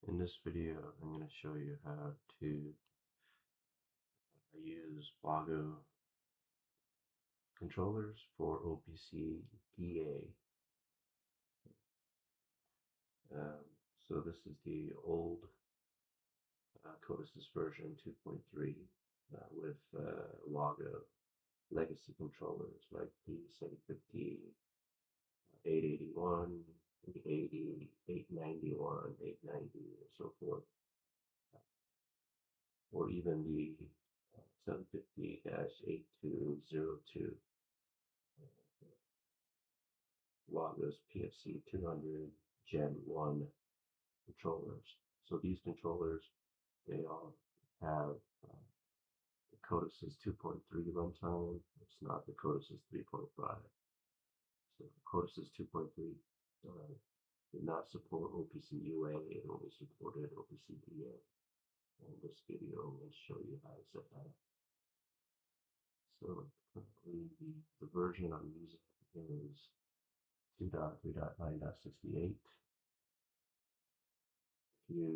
In this video, I'm going to show you how to use WAGO controllers for OPC DA. So this is the old Codesys version 2.3 with WAGO legacy controllers like the 750, 881, 880, 891, 890, and so forth, or even the 750-8202 WAGO's PFC 200 Gen 1 controllers. So these controllers, they all have the Codesys 2.3 runtime. It's not the Codesys 3.5. So Codesys 2.3 did not support OPC UA, it only supported OPC DA. And this video will show you how to set that up. So currently the version I'm using is 2.3.9.68. If you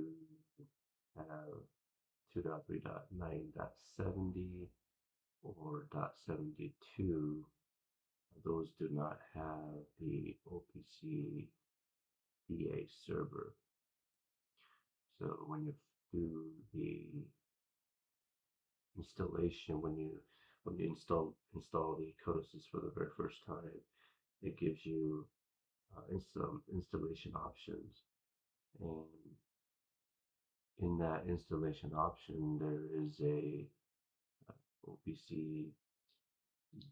have 2.3.9.70 or .72, those do not have the OPC DA server. So when you do the installation, when you install the Codesys for the very first time, it gives you some installation options, and in that installation option there is a OPC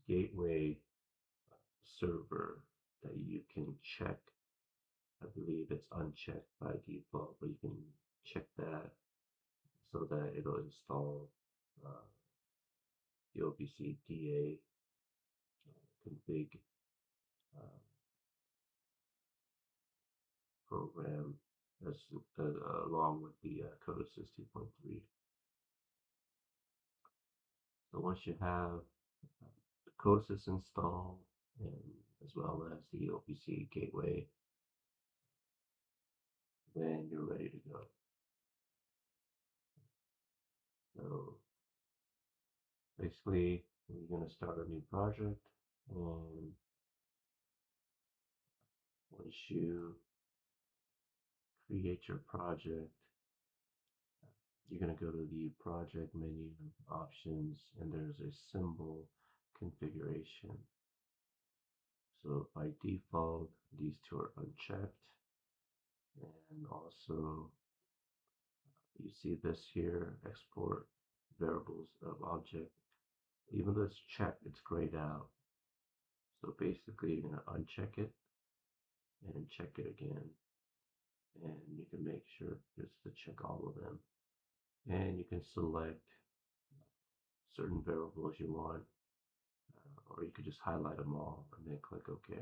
gateway server that you can check. I believe it's unchecked by default, but you can check that so that it'll install the OPC DA config program along with the Codesys 2.3. So once you have the Codesys installed, and as well as the OPC gateway, then you're ready to go. So basically, we're going to start a new project, and once you create your project, you're going to go to the project menu options, and there's a symbol configuration. So by default, these two are unchecked, and also you see this here, export variables of object. Even though it's checked, it's grayed out. So basically, you're going to uncheck it and check it again, and you can make sure just to check all of them, and you can select certain variables you want, or you could just highlight them all and then click OK.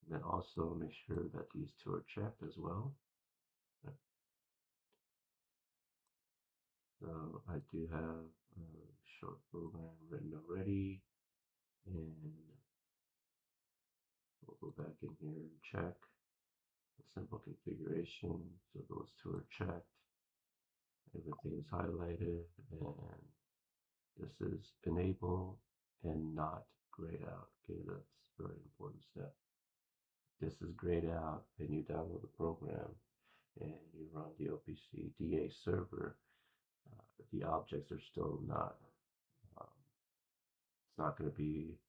And then also make sure that these two are checked as well. So I do have a short program written already, and we'll go back in here and check the simple configuration. So those two are checked. Everything is highlighted, and this is enable and not grayed out. Okay, that's a very important step. This is grayed out, and you download the program and you run the OPC DA server. The objects are still not. It's not going to be.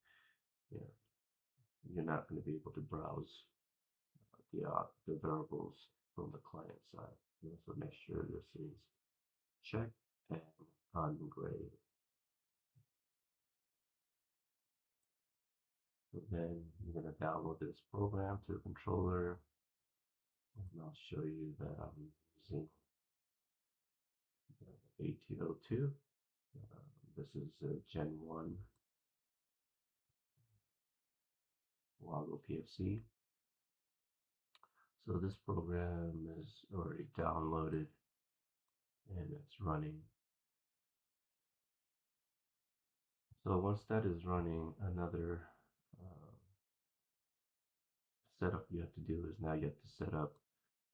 You're not going to be able to browse the variables from the client side. So make sure this is checked and ungraded. So then you're going to download this program to the controller, and I'll show you that I'm using 8202. This is Gen 1 WAGO PFC. So this program is already downloaded and it's running. So once that is running, another setup you have to do is now you have to set up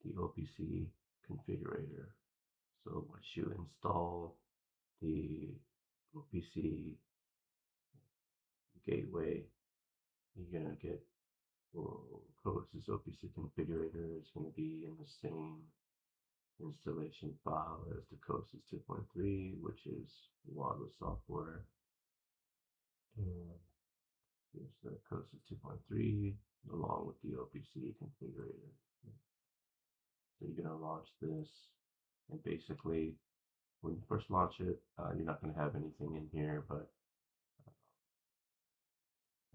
the OPC configurator. So once you install the OPC gateway, you're gonna get, well, Codesys OPC configurator is going to be in the same installation file as the Codesys 2.3, which is WAGO software. And here's the Codesys 2.3 along with the OPC configurator. So you're going to launch this, and basically, when you first launch it, you're not going to have anything in here, but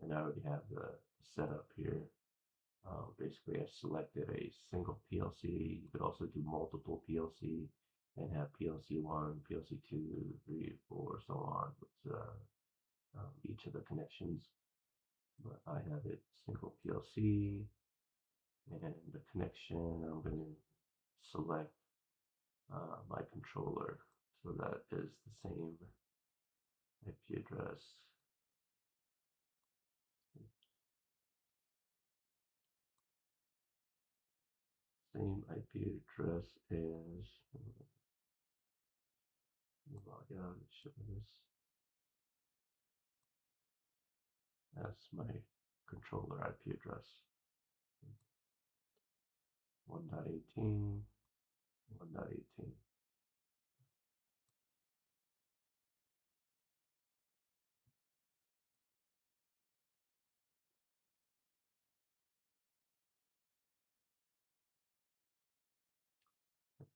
and I already have the setup here. Basically, I selected a single PLC. You could also do multiple PLC and have PLC 1, PLC 2, 3, 4, so on with each of the connections. But I have it single PLC, and the connection, I'm going to select my controller. So that is the same IP address. Same IP address as, log out and show this. That's my controller IP address. 1.18, 1.18.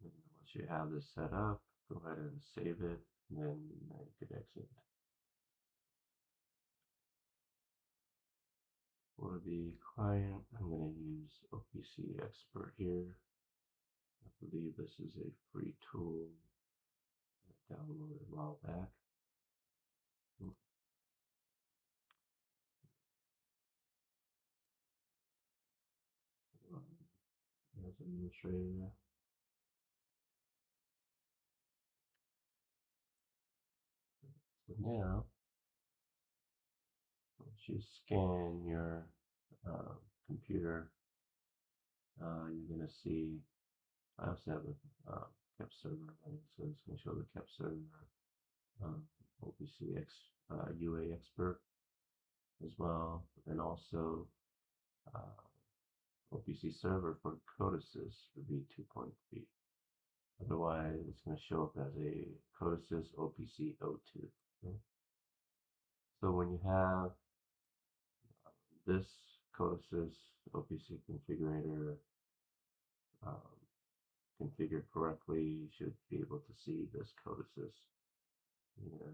Once you have this set up, go ahead and save it, and then you could exit. For the client, I'm going to use OPC Expert here. I believe this is a free tool I downloaded a while back. As administrator. So now, once you scan your computer, you're going to see, I also have a KEP server running, so it's going to show the KEP server, OPC UA Expert as well, and also OPC server for Codesys V2.3. Otherwise, it's going to show up as a Codesys OPC 02. Okay? So when you have this Codesys OPC configurator configured correctly, you should be able to see this Codesys here.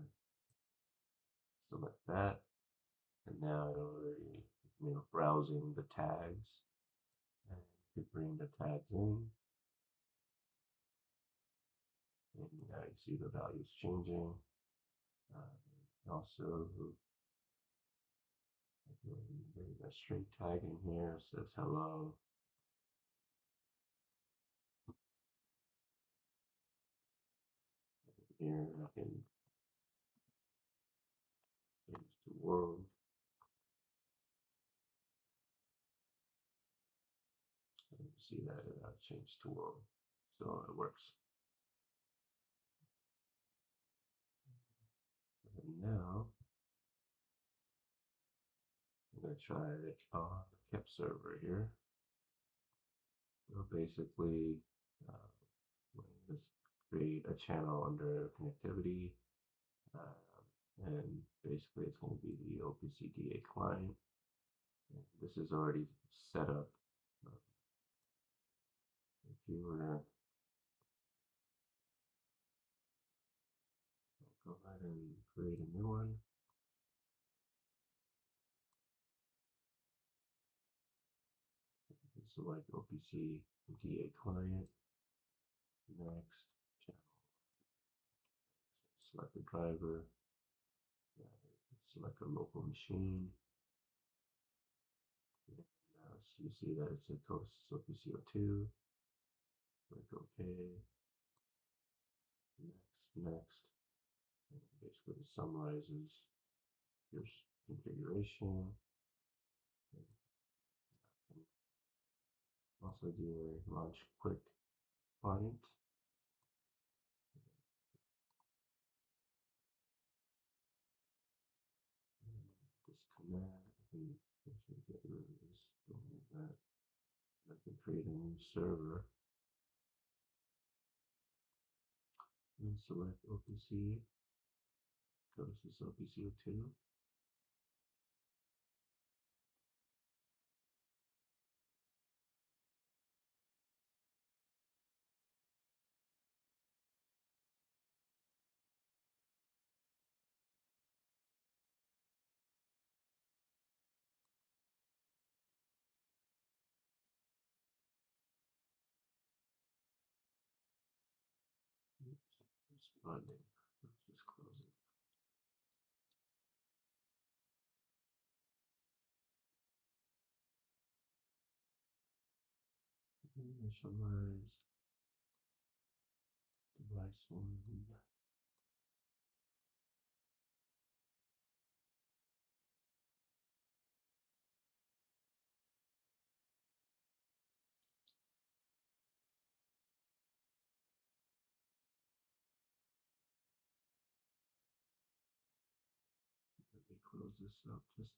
Select that, and now it already, browsing the tags, and you could bring the tags in, and now you see the values changing. Also, bring a string tag in here, says hello. Here I can change to world. And you see that it changed to world, so it works. And now I'm going to try it on the KEP server here. So basically, just create a channel under connectivity, and basically it's going to be the OPCDA client. And this is already set up. If you were to go ahead and create a new one, select OPC DA client, next, channel, select the driver, select a local machine, and so you see that it's a Codesys OPC 02, click OK, next, and basically it summarizes your configuration. Also do a launch quick client. Disconnect. I should get rid of this. Don't need that. I can create a new server and select OPC. Codesys OPC V2. It's binding. Let's just close it. Initialize device one. Let me close this up. Just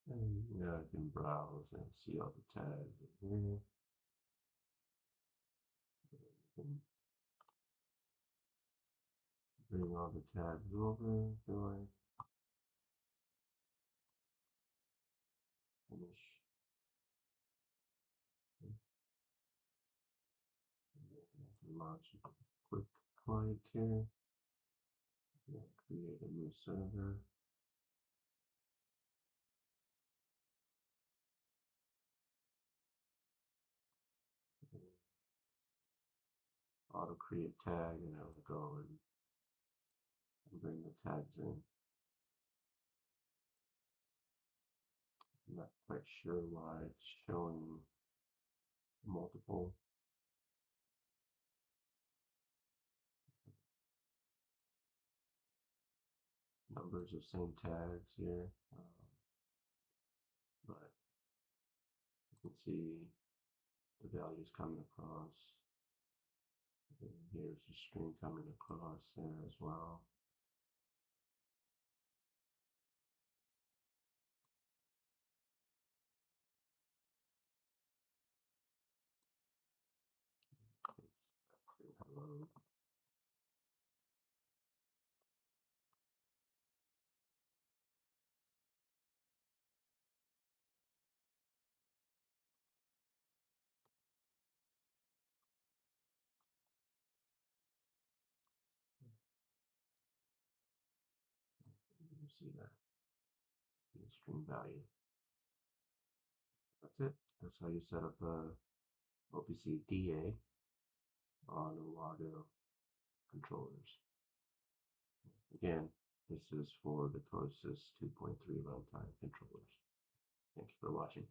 and yeah, I can browse and see all the tags in here. And bring all the tabs over. Do I finish? Launch a quick client here. Yeah, create a new server. Auto create tag, and I will go and bring the tags in. I'm not quite sure why it's showing multiple numbers of same tags here, but you can see the values coming across. And here's the string coming across there as well. Hello. You see that the string value. That's it. That's how you set up a OPC DA on the WAGO controllers. Again, this is for the Codesys 2.3 runtime controllers. Thank you for watching.